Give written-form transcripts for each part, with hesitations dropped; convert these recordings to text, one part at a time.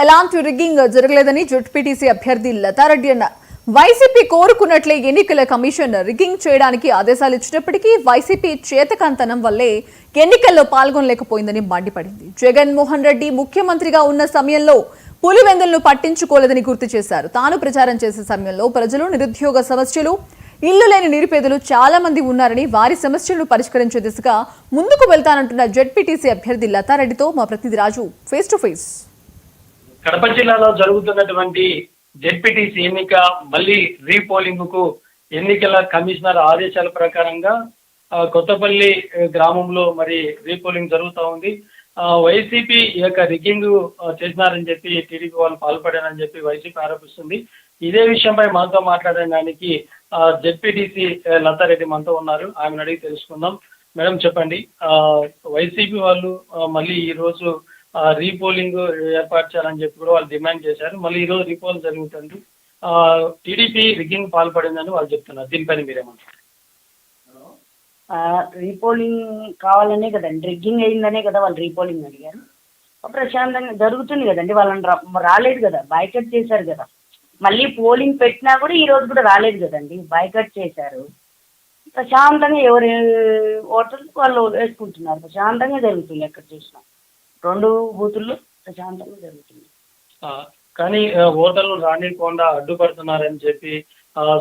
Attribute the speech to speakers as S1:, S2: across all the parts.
S1: ఎలాంటి రిగ్గింగ్ జరగలేదని జెడ్పీటీసీ అభ్యర్థి లతారెడ్డి అన్నారు. వైసీపీ కోరుకున్నట్లే ఎన్నికల కమిషన్ రిగ్గింగ్ చేయడానికి ఆదేశాలు ఇచ్చినప్పటికీ వైసీపీ చేతకాంతనం వల్లే ఎన్నికల్లో పాల్గొనలేకపోయిందని మండిపడింది. జగన్మోహన్ రెడ్డి ముఖ్యమంత్రిగా ఉన్న సమయంలో పులివెందులను పట్టించుకోలేదని గుర్తు చేశారు. తాను ప్రచారం చేసే సమయంలో ప్రజలు నిరుద్యోగ సమస్యలు, ఇల్లు లేని నిరుపేదలు చాలా మంది ఉన్నారని, వారి సమస్యలను పరిష్కరించే దిశగా ముందుకు వెళ్తానంటున్న జెడ్పీటీసీ అభ్యర్థి లతారెడ్డితో మా ప్రతినిధి రాజు ఫేస్ టు ఫేస్.
S2: కడప జిల్లాలో జరుగుతున్నటువంటి జెడ్పీటీసీ ఎన్నిక మళ్ళీ రీపోలింగ్ కు ఎన్నికల కమిషనర్ ఆదేశాల ప్రకారంగా కొత్తపల్లి గ్రామంలో మరి రీపోలింగ్ జరుగుతూ ఉంది. వైసీపీ ఈ యొక్క రిగ్గింగ్ చేసినారని చెప్పి టీడీపీ వాళ్ళు పాల్పడారని చెప్పి వైసీపీ ఆరోపిస్తుంది. ఇదే విషయంపై మనతో మాట్లాడడానికి జెడ్పీటీసీ లతారెడ్డి మనతో ఉన్నారు. ఆమెను అడిగి తెలుసుకుందాం. మేడం చెప్పండి, వైసీపీ వాళ్ళు మళ్ళీ ఈ రోజు రీపోలింగ్ ఏర్పాటు చేయాలని చెప్పి కూడా వాళ్ళు డిమాండ్ చేశారు. మళ్ళీ ఈరోజు రీపోలింగ్ జరుగుతుంది. టీడీపీ రిగ్గింగ్ పాల్పడిందని వాళ్ళు చెప్తున్నారు. దీనిపైన మీరేమంటారు?
S3: రీపోలింగ్ కావాలనే కదండి, రిగ్గింగ్ అయిందనే కదా వాళ్ళు రీపోలింగ్ అడిగారు. ప్రశాంతంగా జరుగుతుంది కదండి, వాళ్ళని రాలేదు కదా, బాయ్కట్ చేశారు కదా. మళ్ళీ పోలింగ్ పెట్టినా కూడా ఈ రోజు కూడా రాలేదు కదండి, బాయ్కట్ చేశారు. ప్రశాంతంగా ఎవరి ఓటర్లు వాళ్ళు వేసుకుంటున్నారు. ప్రశాంతంగా జరుగుతుంది, ఎక్కడ చూసినా 2 బూతుల్లో ప్రశాంతంగా జరుగుతుంది.
S2: కానీ ఓటర్లు రానికుండా అడ్డుపడుతున్నారని చెప్పి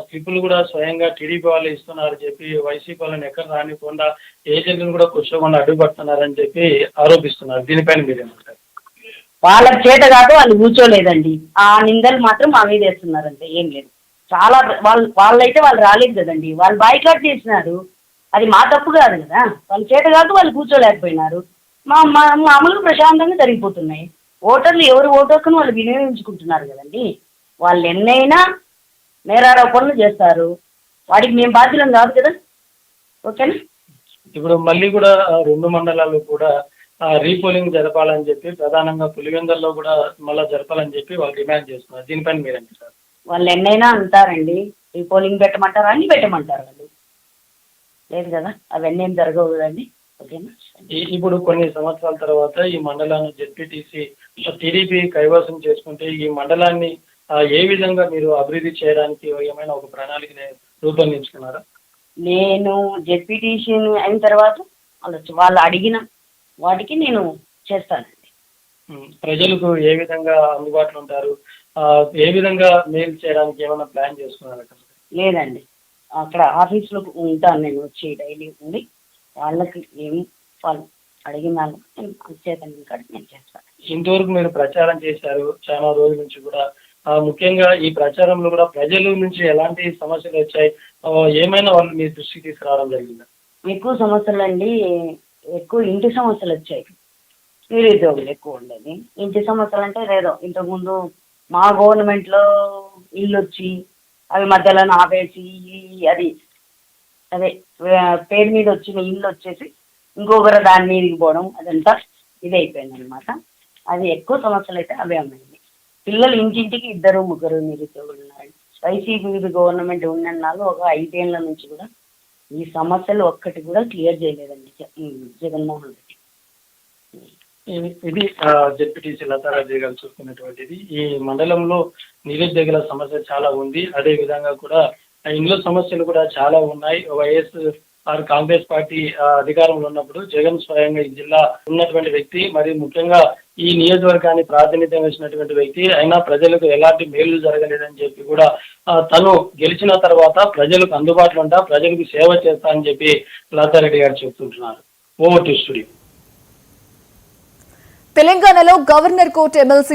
S2: స్లిప్పులు కూడా స్వయంగా టీడీపీ వాళ్ళు ఇస్తున్నారని చెప్పి వైసీపీ వాళ్ళని ఎక్కడ రానికుండా ఏజెంట్లను కూడా కూర్చోకుండా అడ్డుపడుతున్నారని చెప్పి ఆరోపిస్తున్నారు. దీనిపైన మీరేమంటారు?
S3: వాళ్ళకి చేత కాక వాళ్ళు కూర్చోలేదండి, ఆ నిందలు మాత్రం మా మీద వేస్తున్నారంటే ఏం లేదు. చాలా వాళ్ళైతే వాళ్ళు రాలేదు కదండి, వాళ్ళు బాయ్కాట్ చేసినారు. అది మా తప్పు కాదు కదా, వాళ్ళ చేత కాక వాళ్ళు కూర్చోలేకపోయినారు. మామూలుగా ప్రశాంతంగా జరిగిపోతున్నాయి. ఓటర్లు ఎవరు ఓటర్కును వాళ్ళు వినియోగించుకుంటున్నారు కదండి. వాళ్ళు ఎన్నైనా నేరారోపణలు చేస్తారు, వాడికి మేము బాధ్యులం కాదు కదా. ఓకేనా?
S2: ఇప్పుడు మళ్ళీ కూడా 2 మండలాల్లో కూడా రీపోలింగ్ జరపాలని చెప్పి ప్రధానంగా పులివెందుల్లో కూడా మళ్ళీ జరపాలని చెప్పి వాళ్ళు డిమాండ్ చేస్తున్నారు. దీనిపైన మీరేంటి సార్?
S3: వాళ్ళు ఎన్నైనా అంటారండి, రీపోలింగ్ పెట్టమంటారు, అన్ని పెట్టమంటారు. వాళ్ళు లేదు కదా, అవన్నీ ఏం జరగవు కదండి. ఓకేనా?
S2: ఇప్పుడు కొన్ని సంవత్సరాల తర్వాత ఈ మండలాన్ని జెడ్పీటీసీ టీడీపీ కైవసం చేసుకుంటే ఈ మండలాన్ని ఏ విధంగా మీరు అభివృద్ధి చేయడానికి ఏమైనా ఒక ప్రణాళిక రూపొందించుకున్నారా?
S3: నేను జెడ్పీటీసీ అయిన తర్వాత వాళ్ళు అడిగిన వాటికి నేను చేస్తానండి.
S2: ప్రజలకు ఏ విధంగా అందుబాటులో ఉంటారు, ఏ విధంగా మేలు చేయడానికి ఏమైనా ప్లాన్ చేసుకున్నారా?
S3: లేదండి, అక్కడ ఆఫీస్లో ఉంటాను నేను, వచ్చి డైలీ ఉంది. వాళ్ళకి ఏమి వాళ్ళు అడిగిన వాళ్ళకి నేను చేస్తాను.
S2: ఇంతవరకు మీరు ప్రచారం చేశారు చాలా రోజుల నుంచి కూడా, ముఖ్యంగా ఈ ప్రచారంలో కూడా ప్రజల నుంచి ఎలాంటి సమస్యలు వచ్చాయి, ఏమైనా వాళ్ళు మీ దృష్టికి తీసుకురావడం జరిగిందా?
S3: ఎక్కువ సమస్యలు అండి, ఎక్కువ ఇంటి సమస్యలు వచ్చాయి. నిరుద్యోగులు ఎక్కువ ఉండేది. ఇంటి సమస్యలు అంటే లేదో ఇంతకుముందు మా గవర్నమెంట్లో ఇల్లు వచ్చి అవి మధ్యలో ఆపేసి అదే పేరు మీద వచ్చిన ఇల్లు వచ్చేసి ఇంకొకరు దాని మీదకి పోవడం, అదంతా ఇది అయిపోయింది అనమాట. అది ఎక్కువ సమస్యలు అయితే అవే ఉన్నాయండి. పిల్లలు ఇంటింటికి 2-3 నిరుద్యోగులు ఉన్నారండి. వైసీపీ గవర్నమెంట్ ఉన్నన్నాళ్ళు ఒక 5 ఏళ్ల నుంచి కూడా ఈ సమస్యలు ఒక్కటి కూడా క్లియర్ చేయలేదండి జగన్మోహన్ రెడ్డి.
S2: ఇది జెడ్పీటీసీ లతారెడ్డి గారు చూసుకున్నటువంటిది. ఈ మండలంలో నిరుద్యోగుల సమస్య చాలా ఉంది. అదే విధంగా కూడా ఇండ్ల సమస్యలు కూడా చాలా ఉన్నాయి. వైఎస్ఆర్ కాంగ్రెస్ పార్టీ అధికారంలో ఉన్నప్పుడు జగన్ స్వయంగా ఈ జిల్లా ఉన్నటువంటి వ్యక్తి, మరి ముఖ్యంగా ఈ నియోజకవర్గాన్ని ప్రాతినిధ్యం వహించినటువంటి వ్యక్తి అయినా ప్రజలకు ఎలాంటి మేలు జరగలేదని చెప్పి కూడా తను గెలిచిన తర్వాత ప్రజలకు అందుబాటులో ఉంటా, ప్రజలకు సేవ చేస్తా అని చెప్పి లతారెడ్డి గారు చెప్తుంటున్నారు. Over to studio.
S1: తెలంగాణలో గవర్నర్ కోర్టు ఎమ్మెల్సీ